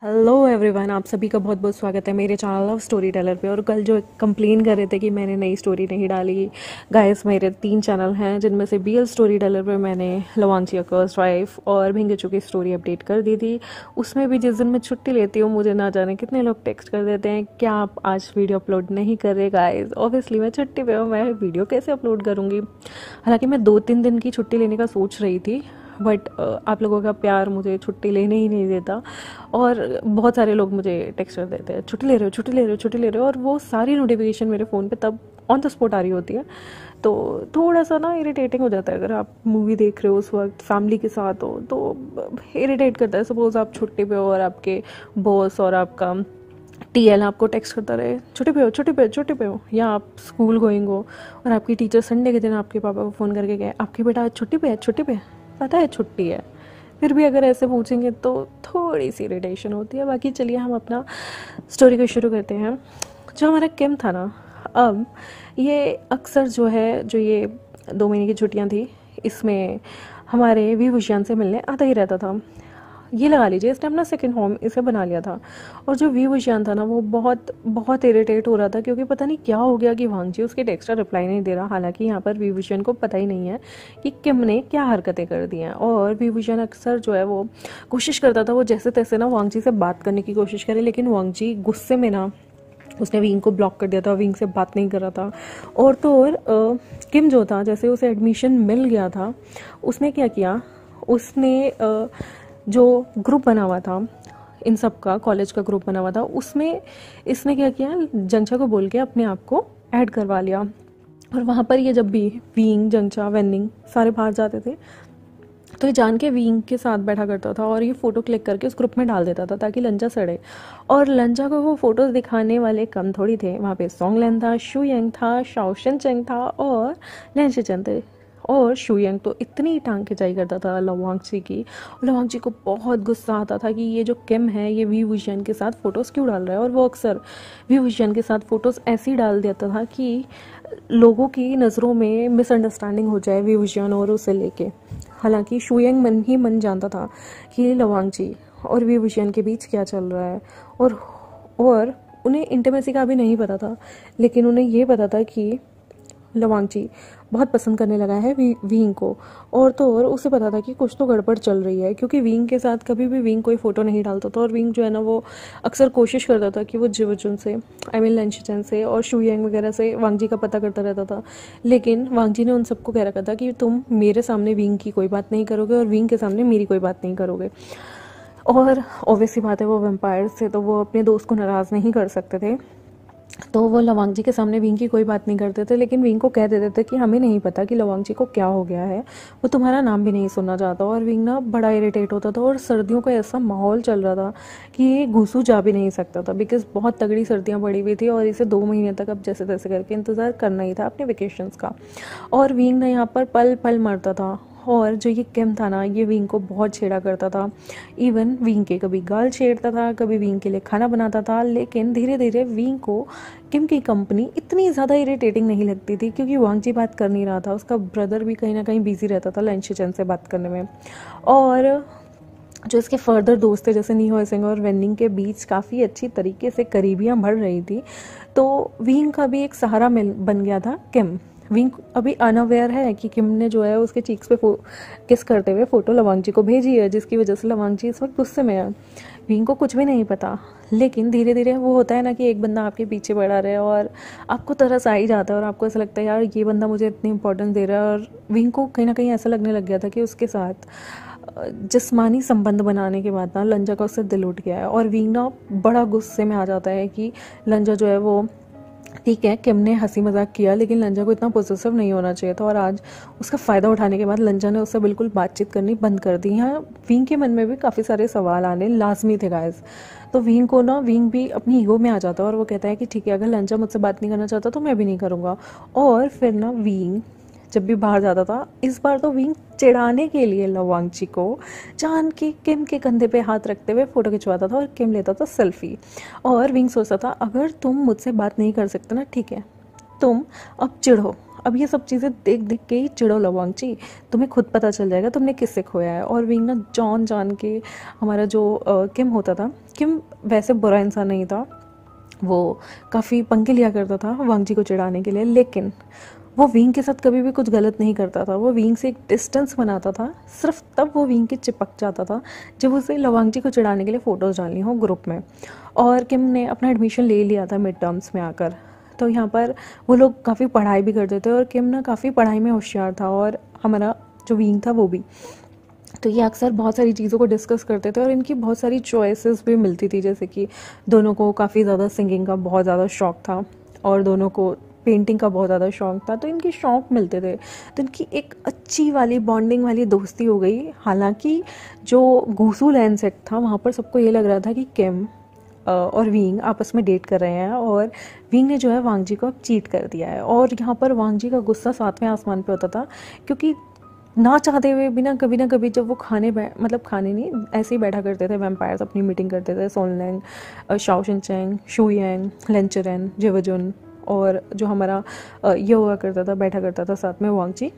Hello everyone, आप सभी का बहुत बहुत स्वागत है मेरे चैनल ऑफ स्टोरी टेलर पे। और कल जो कंप्लेन कर रहे थे कि मैंने नई स्टोरी नहीं डाली, गाइस मेरे 3 चैनल हैं जिनमें से बीएल स्टोरी टेलर पे मैंने लवांची अकर्स वाइफ और भिंगचू की स्टोरी अपडेट कर दी थी। उसमें भी जिस दिन मैं छुट्टी लेती हूँ मुझे ना जाने कितने लोग टेक्स्ट कर देते हैं, क्या आप आज वीडियो अपलोड नहीं कर रहे। गाइस ऑब्वियसली मैं छुट्टी पे हूँ, मैं वीडियो कैसे अपलोड करूँगी। हालांकि मैं 2-3 दिन की छुट्टी लेने का सोच रही थी, बट आप लोगों का प्यार मुझे छुट्टी लेने ही नहीं देता। और बहुत सारे लोग मुझे टेक्स्ट कर देते हैं, छुट्टी ले रहे हो, छुट्टी ले रहे हो, छुट्टी ले रहे हो, और वो सारी नोटिफिकेशन मेरे फ़ोन पे तब ऑन द स्पॉट आ रही होती है। तो थोड़ा सा ना इरिटेटिंग हो जाता है। अगर आप मूवी देख रहे हो उस वक्त फैमिली के साथ हो तो इरिटेट करता है। सपोज़ आप छुट्टी पे हो और आपके बॉस और आपका टीएल आपको टेक्स्ट करता रहे, छुट्टी पे हो, छुट्टी पे हो, छुट्टी पे हो, या आप स्कूल गोइंग हो और आपकी टीचर संडे के दिन आपके पापा को फ़ोन करके गए, आपके बेटा आज छुट्टी पे है, छुट्टी पे है, पता है छुट्टी है, फिर भी अगर ऐसे पूछेंगे तो थोड़ी सी इरिटेशन होती है। बाकी चलिए हम अपना स्टोरी को शुरू करते हैं। जो हमारा किम था ना, अब ये अक्सर जो है, जो ये 2 महीने की छुट्टियां थी, इसमें हमारे विभूषण से मिलने आता ही रहता था। ये लगा लीजिए इसने अपना सेकंड होम इसे बना लिया था। और जो विभूषण था ना, वो बहुत बहुत इरिटेट हो रहा था क्योंकि पता नहीं क्या हो गया कि वांगजी उसके टेक्स्ट का रिप्लाई नहीं दे रहा। हालांकि यहाँ पर विभूषण को पता ही नहीं है कि किम ने क्या हरकतें कर दी हैं। और विभूषण अक्सर जो है वो कोशिश करता था, वो जैसे तैसे ना वांगजी से बात करने की कोशिश करे, लेकिन वांगजी गुस्से में ना उसने विंग को ब्लॉक कर दिया था, विंग से बात नहीं कर रहा था। और तो और किम जो था, जैसे उसे एडमिशन मिल गया था, उसने क्या किया, उसने जो ग्रुप बना हुआ था, इन सब का कॉलेज का ग्रुप बना हुआ था, उसमें इसने क्या किया, जंगचा को बोल के अपने आप को ऐड करवा लिया। और वहाँ पर ये जब भी विंग, जंगचा, वेनिंग सारे बाहर जाते थे तो ये जान के विंग के साथ बैठा करता था और ये फ़ोटो क्लिक करके उस ग्रुप में डाल देता था ताकि लंजा सड़े। और लंजा को वो फ़ोटोज़ दिखाने वाले कम थोड़ी थे। वहाँ पे सोंगलेन था, शू यंग था, शाओशन चंग था और लैंशिचन थे। और शू यंग तो इतनी टांग खिंचाई करता था लवांगची की। लवांगची को बहुत गुस्सा आता था कि ये जो किम है ये विभूषण के साथ फ़ोटोज़ क्यों डाल रहा है। और वो अक्सर विभूषण के साथ फ़ोटोज़ ऐसी डाल देता था कि लोगों की नज़रों में मिसअंडरस्टैंडिंग हो जाए विभूषण और उसे लेके। हालांकि शू यंग मन ही मन जानता था कि लवांगची और विभूषण के बीच क्या चल रहा है। और उन्हें इंटीमेसी का भी नहीं पता था, लेकिन उन्हें ये पता था कि लवांगची बहुत पसंद करने लगा है विंग को। और तो और उसे पता था कि कुछ तो गड़बड़ चल रही है, क्योंकि विंग के साथ कभी भी विंग कोई फ़ोटो नहीं डालता था। और विंग जो है ना, वो अक्सर कोशिश करता था कि वो जिवचुन से, आई मीन लैंशिचन से और शू यंग वगैरह से वांगजी का पता करता रहता था। लेकिन वांगजी ने उन सबको कह रखा था कि तुम मेरे सामने विंग की कोई बात नहीं करोगे और विंग के सामने मेरी कोई बात नहीं करोगे। और ऑब्वियस सी बात है, वो वेम्पायर से तो वो अपने दोस्त को नाराज़ नहीं कर सकते थे, तो वो लवांगजी के सामने विंग की कोई बात नहीं करते थे। लेकिन विंग को कह देते थे कि हमें नहीं पता कि लवांगजी को क्या हो गया है, वो तुम्हारा नाम भी नहीं सुनना चाहता। और विंग ना बड़ा इरिटेट होता था। और सर्दियों का ऐसा माहौल चल रहा था कि ये घुसू जा भी नहीं सकता था, बिकॉज बहुत तगड़ी सर्दियाँ पड़ी हुई थी और इसे 2 महीने तक अब जैसे तैसे करके इंतज़ार करना ही था अपने वेकेशंस का। और विंग ना यहाँ पर पल पल मरता था। और जो ये किम था ना, ये विंग को बहुत छेड़ा करता था। इवन विंग के कभी गाल छेड़ता था, कभी विंग के लिए खाना बनाता था। लेकिन धीरे धीरे विंग को किम की कंपनी इतनी ज़्यादा इरिटेटिंग नहीं लगती थी, क्योंकि वांगजी बात कर नहीं रहा था, उसका ब्रदर भी कहीं ना कहीं बिजी रहता था लैंशिचन से बात करने में। और जो इसके फर्दर दोस्त थे जैसे नी सिंह और वेनिंग के बीच काफ़ी अच्छी तरीके से करीबियाँ बढ़ रही थी। तो विंग का भी एक सहारा बन गया था किम। विंग अभी अनअवेयर है कि किम ने जो है उसके चीक्स पे किस करते हुए फ़ोटो लवांगजी को भेजी है, जिसकी वजह से लवांगजी इस वक्त गुस्से में है। विंग को कुछ भी नहीं पता। लेकिन धीरे धीरे वो होता है ना कि एक बंदा आपके पीछे पड़ा रहे और आपको तरस आ ही जाता है और आपको ऐसा लगता है यार ये बंदा मुझे इतनी इंपॉर्टेंस दे रहा है। और विंग को कहीं ना कहीं ऐसा लगने लग गया था कि उसके साथ जिस्मानी संबंध बनाने के बाद ना लंजा का उससे दिल उठ गया है। और विंग ना बड़ा गुस्से में आ जाता है कि लंजा जो है वो, ठीक है किम ने हंसी मजाक किया, लेकिन लंजा को इतना पोसेसिव नहीं होना चाहिए था। और आज उसका फ़ायदा उठाने के बाद लंजा ने उससे बिल्कुल बातचीत करनी बंद कर दी। यहाँ विंग के मन में भी काफ़ी सारे सवाल आने लाजमी थे गाइस। तो विंग को ना, विंग भी अपनी ईगो में आ जाता है और वो कहता है कि ठीक है, अगर लंजा मुझसे बात नहीं करना चाहता तो मैं भी नहीं करूँगा। और फिर ना विंग जब भी बाहर जाता था, इस बार तो विंग चिढ़ाने के लिए लवांगची को जान के किम के कंधे पे हाथ रखते हुए फ़ोटो खिंचवाता था और किम लेता था सेल्फी। और विंग सोचता था अगर तुम मुझसे बात नहीं कर सकते ना, ठीक है तुम अब चिढ़ो, अब ये सब चीज़ें देख देख के ही चिढ़ो लवांगची, तुम्हें खुद पता चल जाएगा तुमने किससे खोया है। और विंग ना जान जान के हमारा जो किम होता था, किम वैसे बुरा इंसान नहीं था, वो काफ़ी पंगे लिया करता था वांगजी को चिढ़ाने के लिए, लेकिन वो विंग के साथ कभी भी कुछ गलत नहीं करता था। वो विंग से एक डिस्टेंस बनाता था, सिर्फ तब वो विंग के चिपक जाता था जब उसे लवांगजी को चिढ़ाने के लिए फ़ोटोज़ डालनी हो ग्रुप में। और किम ने अपना एडमिशन ले लिया था मिड टर्म्स में आकर, तो यहाँ पर वो लोग काफ़ी पढ़ाई भी करते थे और किम ना काफ़ी पढ़ाई में होशियार था और हमारा जो विंग था वो भी। तो ये अक्सर बहुत सारी चीज़ों को डिस्कस करते थे और इनकी बहुत सारी चॉइसेस भी मिलती थी, जैसे कि दोनों को काफ़ी ज़्यादा सिंगिंग का बहुत ज़्यादा शौक़ था और दोनों को पेंटिंग का बहुत ज़्यादा शौक़ था, तो इनके शौक़ मिलते थे। तो इनकी एक अच्छी वाली बॉन्डिंग वाली दोस्ती हो गई। हालांकि जो गूसू लैंड सेट था वहाँ पर सबको ये लग रहा था कि किम और विंग आपस में डेट कर रहे हैं और विंग ने जो है वांगजी को चीट कर दिया है। और यहाँ पर वांगजी का गुस्सा सातवें आसमान पे होता था, क्योंकि ना चाहते हुए भी ना कभी जब वो मतलब खाने नहीं, ऐसे ही बैठा करते थे वैम्पायर्स, अपनी मीटिंग करते थे, सोनलैंग, शाओ शिनचैंग, शुयांग, लेंचरेन, जेवजुन और जो हमारा ये हुआ करता था, बैठा करता था साथ में वांगजी।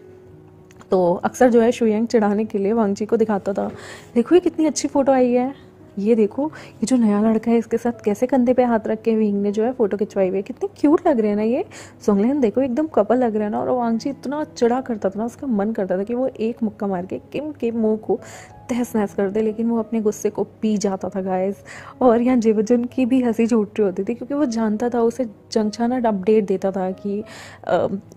तो अक्सर जो है शुयांग चिढ़ाने के लिए वांगजी को दिखाता था, देखो ये कितनी अच्छी फ़ोटो आई है, ये देखो ये जो नया लड़का है इसके साथ कैसे कंधे पे हाथ रख के विंग ने जो है फ़ोटो खिंचवाई हुई है, कितने क्यूट लग रहे हैं ना ये, सोंगलैन देखो एकदम कपल लग रहा है ना। और वांगजी इतना चिढ़ा करता था ना, उसका मन करता था कि वो एक मुक्का मार के किम के मुंह को तहस नहस कर दे, लेकिन वो अपने गुस्से को पी जाता था गाइस। और यहाँ जेवजुन की भी हंसी छूट रही होती थी, क्योंकि वो जानता था, उसे जंगछाना अपडेट देता था कि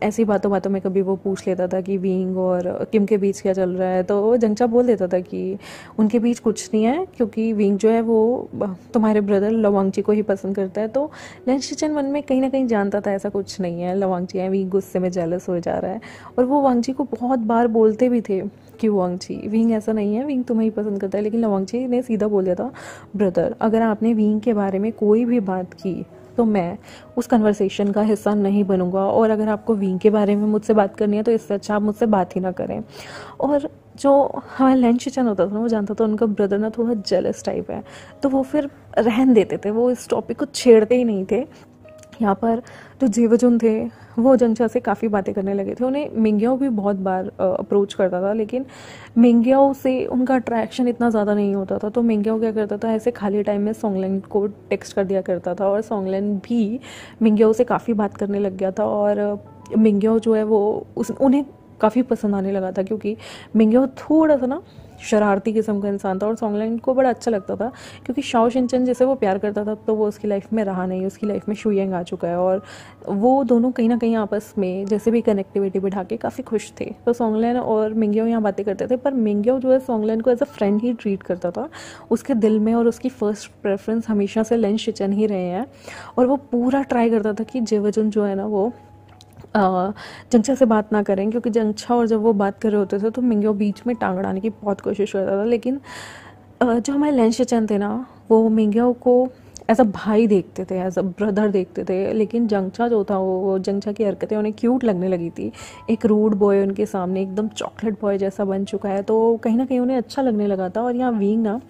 ऐसी बातों बातों में कभी वो पूछ लेता था कि विंग और किम के बीच क्या चल रहा है, तो वो जंगछा बोल देता था कि उनके बीच कुछ नहीं है, क्योंकि विंग जो है वो तुम्हारे ब्रदर लवांगजी को ही पसंद करता है। तो लैन शिचन मन में कहीं ना कहीं जानता था ऐसा कुछ नहीं है, लवांगजी है विंग गुस्से में जेलस हो जा रहा है। और वो वांगजी को बहुत बार बोलते भी थे कि वांगजी, विंग ऐसा नहीं है, विंग तुम्हें ही पसंद करता है। लेकिन लवांगजी ने सीधा बोल दिया था, ब्रदर अगर आपने विंग के बारे में कोई भी बात की तो मैं उस कन्वर्सेशन का हिस्सा नहीं बनूंगा, और अगर आपको विंग के बारे में मुझसे बात करनी है तो इससे अच्छा आप मुझसे बात ही ना करें। और जो हमारा लैन शिचन होता था ना, वो जानता था उनका ब्रदर ना थोड़ा जेलस टाइप है, तो वो फिर रहन देते थे, वो इस टॉपिक को छेड़ते ही नहीं थे। यहाँ पर जो जेवजुन थे वो जंगछा से काफ़ी बातें करने लगे थे, उन्हें मिंग्याओ भी बहुत बार अप्रोच करता था, लेकिन मिंग्याओ से उनका अट्रैक्शन इतना ज़्यादा नहीं होता था। तो मिंग्याओ क्या करता था, ऐसे खाली टाइम में सोंगलैन को टेक्स्ट कर दिया करता था, और सोंगलैन भी मिंग्याओ से काफ़ी बात करने लग गया था। और मिंग्याओ जो है वो उन्हें काफ़ी पसंद आने लगा था, क्योंकि मिंग्याओ थोड़ा सा ना शरारती किस्म का इंसान था और सोंगलैन को बड़ा अच्छा लगता था, क्योंकि शाओ शिनचैन जैसे वो प्यार करता था तो वो उसकी लाइफ में रहा नहीं, उसकी लाइफ में शुयांग आ चुका है, और वो दोनों कहीं ना कहीं आपस में जैसे भी कनेक्टिविटी बिठा के काफ़ी खुश थे। तो सोंगलैन और मिंग्याओ यहाँ बातें करते थे, पर मिंग्याओ जो है सोंगलैन को एज अ फ्रेंड ही ट्रीट करता था। उसके दिल में और उसकी फर्स्ट प्रेफरेंस हमेशा से लैन शिचन ही रहे हैं, और वो पूरा ट्राई करता था कि जेवजुन जो है ना वो जंगछा से बात ना करें, क्योंकि जंगछा और जब वो बात कर रहे होते थे तो मिंग्याओ बीच में टांग अड़ाने की बहुत कोशिश करता था। लेकिन जो हमारे लैन शिचन थे ना, वो मिंग्याओ को एज अ भाई देखते थे, एज अ ब्रदर देखते थे। लेकिन जंगछा जो था वो जंगछा की हरकतें उन्हें क्यूट लगने लगी थी, एक रूड बॉय उनके सामने एकदम चॉकलेट बॉय जैसा बन चुका है, तो कहीं ना कहीं उन्हें अच्छा लगने लगा था। और यहाँ विंग ना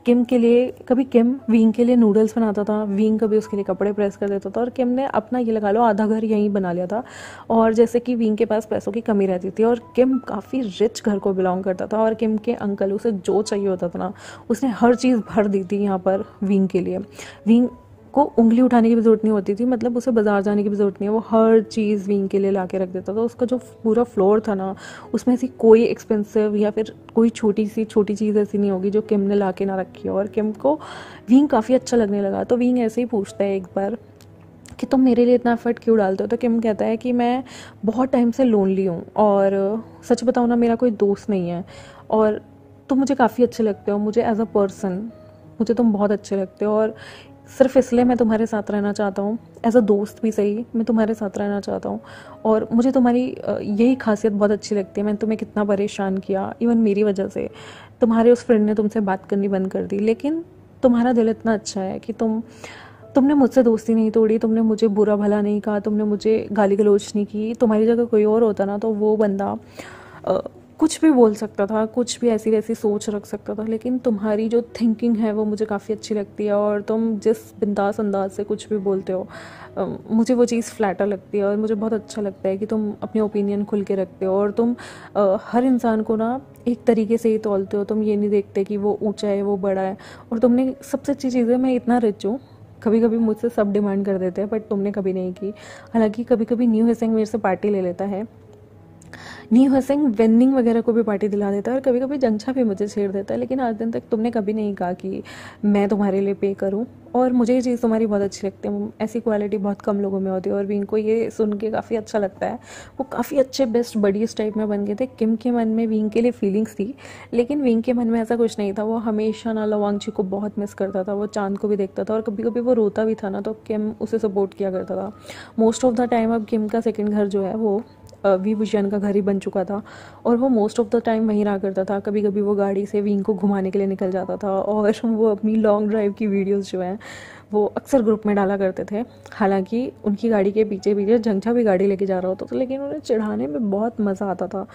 किम के लिए, कभी किम विंग के लिए नूडल्स बनाता था, विंग कभी उसके लिए कपड़े प्रेस कर देता था, और किम ने अपना ये लगा लो आधा घर यहीं बना लिया था। और जैसे कि विंग के पास पैसों की कमी रहती थी और किम काफ़ी रिच घर को बिलोंग करता था, और किम के अंकल उसे जो चाहिए होता था ना उसने हर चीज़ भर दी थी यहाँ पर विंग के लिए। विंग को उंगली उठाने की भी ज़रूरत नहीं होती थी, मतलब उसे बाजार जाने की भी ज़रूरत नहीं है, वो हर चीज़ विंग के लिए ला के रख देता था। उसका जो पूरा फ्लोर था ना, उसमें ऐसी कोई एक्सपेंसिव या फिर कोई छोटी चीज़ ऐसी नहीं होगी जो किम ने ला के ना रखी हो। और किम को विंग काफ़ी अच्छा लगने लगा, तो विंग ऐसे ही पूछता है एक बार कि तुम मेरे लिए इतना एफर्ट क्यों डालते हो। तो किम कहता है कि मैं बहुत टाइम से लोनली हूँ, और सच बताऊँ ना मेरा कोई दोस्त नहीं है, और तुम मुझे काफ़ी अच्छे लगते हो, मुझे एज अ पर्सन मुझे तुम बहुत अच्छे लगते हो, और सिर्फ इसलिए मैं तुम्हारे साथ रहना चाहता हूँ, एज अ दोस्त भी सही, मैं तुम्हारे साथ रहना चाहता हूँ। और मुझे तुम्हारी यही खासियत बहुत अच्छी लगती है, मैंने तुम्हें कितना परेशान किया, इवन मेरी वजह से तुम्हारे उस फ्रेंड ने तुमसे बात करनी बंद कर दी, लेकिन तुम्हारा दिल इतना अच्छा है कि तुमने मुझसे दोस्ती नहीं तोड़ी, तुमने मुझे बुरा भला नहीं कहा, तुमने मुझे गाली गलौज नहीं की। तुम्हारी जगह कोई और होता ना तो वो बंदा कुछ भी बोल सकता था, कुछ भी ऐसी वैसी सोच रख सकता था, लेकिन तुम्हारी जो थिंकिंग है वो मुझे काफ़ी अच्छी लगती है और तुम जिस बिंदास अंदाज से कुछ भी बोलते हो मुझे वो चीज़ फ्लैटर लगती है और मुझे बहुत अच्छा लगता है कि तुम अपने ओपिनियन खुल के रखते हो और तुम हर इंसान को ना एक तरीके से ही तौलते हो। तुम ये नहीं देखते कि वो ऊंचा है, वो बड़ा है। और तुमने सबसे अच्छी चीज़ है, मैं इतना रिच हूँ, कभी कभी मुझसे सब डिमांड कर देते हैं बट तुमने कभी नहीं की। हालांकि कभी कभी न्यू हिसेंग मेरे से पार्टी ले लेता है, न्यू हसिंग वेनिंग वगैरह को भी पार्टी दिला देता है और कभी कभी जंगछा भी मुझे छेड़ देता है, लेकिन आज दिन तक तुमने कभी नहीं कहा कि मैं तुम्हारे लिए पे करूं। और मुझे ये चीज़ तुम्हारी बहुत अच्छी लगती है, ऐसी क्वालिटी बहुत कम लोगों में होती है और विंग को ये सुन के काफ़ी अच्छा लगता है। वो काफ़ी अच्छे बेस्ट बडीज टाइप में बन गए थे। किम के मन में विंग के लिए फीलिंग्स थी, लेकिन विंग के मन में ऐसा कुछ नहीं था। वो हमेशा ना लवांगची को बहुत मिस करता था, वो चांद को भी देखता था और कभी कभी वो रोता भी था ना तो किम उसे सपोर्ट किया करता था मोस्ट ऑफ द टाइम। अब किम का सेकेंड घर जो है वो वी विजयन का घर ही बन चुका था और वो मोस्ट ऑफ द टाइम वहीं रहा करता था। कभी कभी वो गाड़ी से विंग को घुमाने के लिए निकल जाता था और वो अपनी लॉन्ग ड्राइव की वीडियोस जो हैं वो अक्सर ग्रुप में डाला करते थे। हालांकि उनकी गाड़ी के पीछे पीछे जंगछा भी गाड़ी लेके जा रहा होता था, लेकिन उन्हें चिढ़ाने में बहुत मज़ा आता था।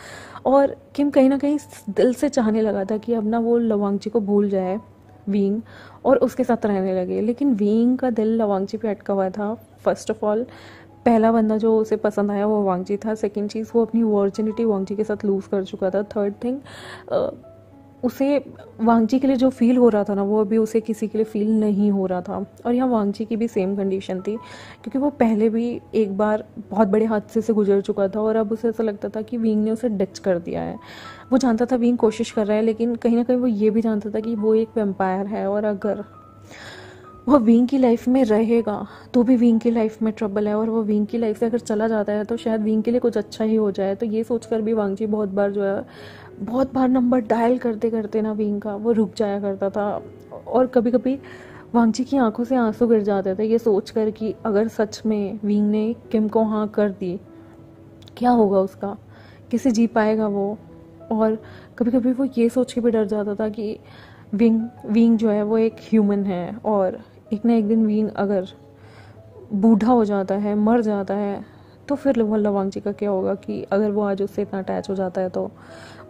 और किम कहीं ना कहीं दिल से चाहने लगा था कि अब ना वो लवांगची को भूल जाए विंग और उसके साथ रहने लगे, लेकिन विंग का दिल लवांगची पे अटका हुआ था। फर्स्ट ऑफ ऑल पहला बंदा जो उसे पसंद आया वो वांगजी था। सेकंड चीज़, वो अपनी वर्जिनिटी वांगजी के साथ लूज़ कर चुका था। थर्ड थिंग, उसे वांगजी के लिए जो फील हो रहा था ना वो अभी उसे किसी के लिए फील नहीं हो रहा था। और यहाँ वांगजी की भी सेम कंडीशन थी, क्योंकि वो पहले भी एक बार बहुत बड़े हादसे से गुजर चुका था और अब उसे ऐसा लगता था कि विंग ने उसे डिच कर दिया है। वो जानता था विंग कोशिश कर रहा है, लेकिन कहीं ना कहीं वो ये भी जानता था कि वो एक वेम्पायर है और अगर वो विंग की लाइफ में रहेगा तो भी विंग की लाइफ में ट्रबल है, और वो विंग की लाइफ से अगर चला जाता है तो शायद विंग के लिए कुछ अच्छा ही हो जाए। तो ये सोचकर भी वांगजी बहुत बार नंबर डायल करते करते ना विंग का वो रुक जाया करता था। और कभी कभी वांगजी की आंखों से आंसू गिर जाते थे ये सोचकर कि अगर सच में विंग ने किम को हाँ कर दी, क्या होगा उसका, कैसे जी पाएगा वो। और कभी कभी वो ये सोच के भी डर जाता था कि विंग जो है वो एक ह्यूमन है और एक ना एक दिन विंग अगर बूढ़ा हो जाता है, मर जाता है, तो फिर वो लवांगजी का क्या होगा कि अगर वो आज उससे इतना अटैच हो जाता है तो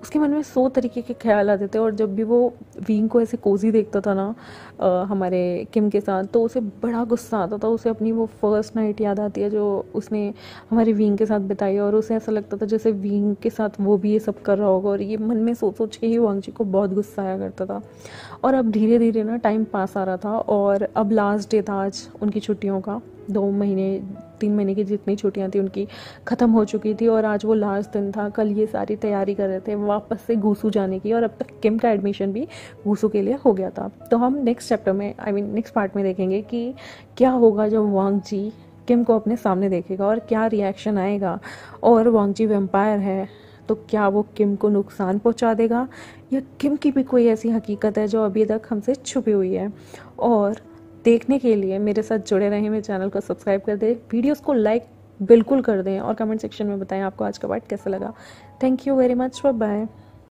उसके मन में 100 तरीके के ख्याल आते थे। और जब भी वो विंग को ऐसे कोजी देखता था ना हमारे किम के साथ, तो उसे बड़ा गुस्सा आता था। उसे अपनी वो फर्स्ट नाइट याद आती है जो उसने हमारे विंग के साथ बिताई, और उसे ऐसा लगता था जैसे विंग के साथ वो भी ये सब कर रहा होगा, और ये मन में सोच सोच के ही वांगजी को बहुत गुस्सा आया करता था। और अब धीरे धीरे ना टाइम पास आ रहा था और अब लास्ट डे था आज उनकी छुट्टियों का। 2 महीने 3 महीने की जितनी छुट्टियां थी उनकी ख़त्म हो चुकी थी और आज वो लास्ट दिन था। कल ये सारी तैयारी कर रहे थे वापस से गूसू जाने की, और अब तक किम का एडमिशन भी गूसू के लिए हो गया था। तो हम नेक्स्ट चैप्टर में नेक्स्ट पार्ट में देखेंगे कि क्या होगा जब वांगजी किम को अपने सामने देखेगा और क्या रिएक्शन आएगा। और वांगजी वैम्पायर है तो क्या वो किम को नुकसान पहुंचा देगा, या किम की भी कोई ऐसी हकीकत है जो अभी तक हमसे छुपी हुई है। और देखने के लिए मेरे साथ जुड़े रहें, मेरे चैनल को सब्सक्राइब कर दें, वीडियोस को लाइक बिल्कुल कर दें और कमेंट सेक्शन में बताएं आपको आज का पार्ट कैसा लगा। Thank you very much, bye bye.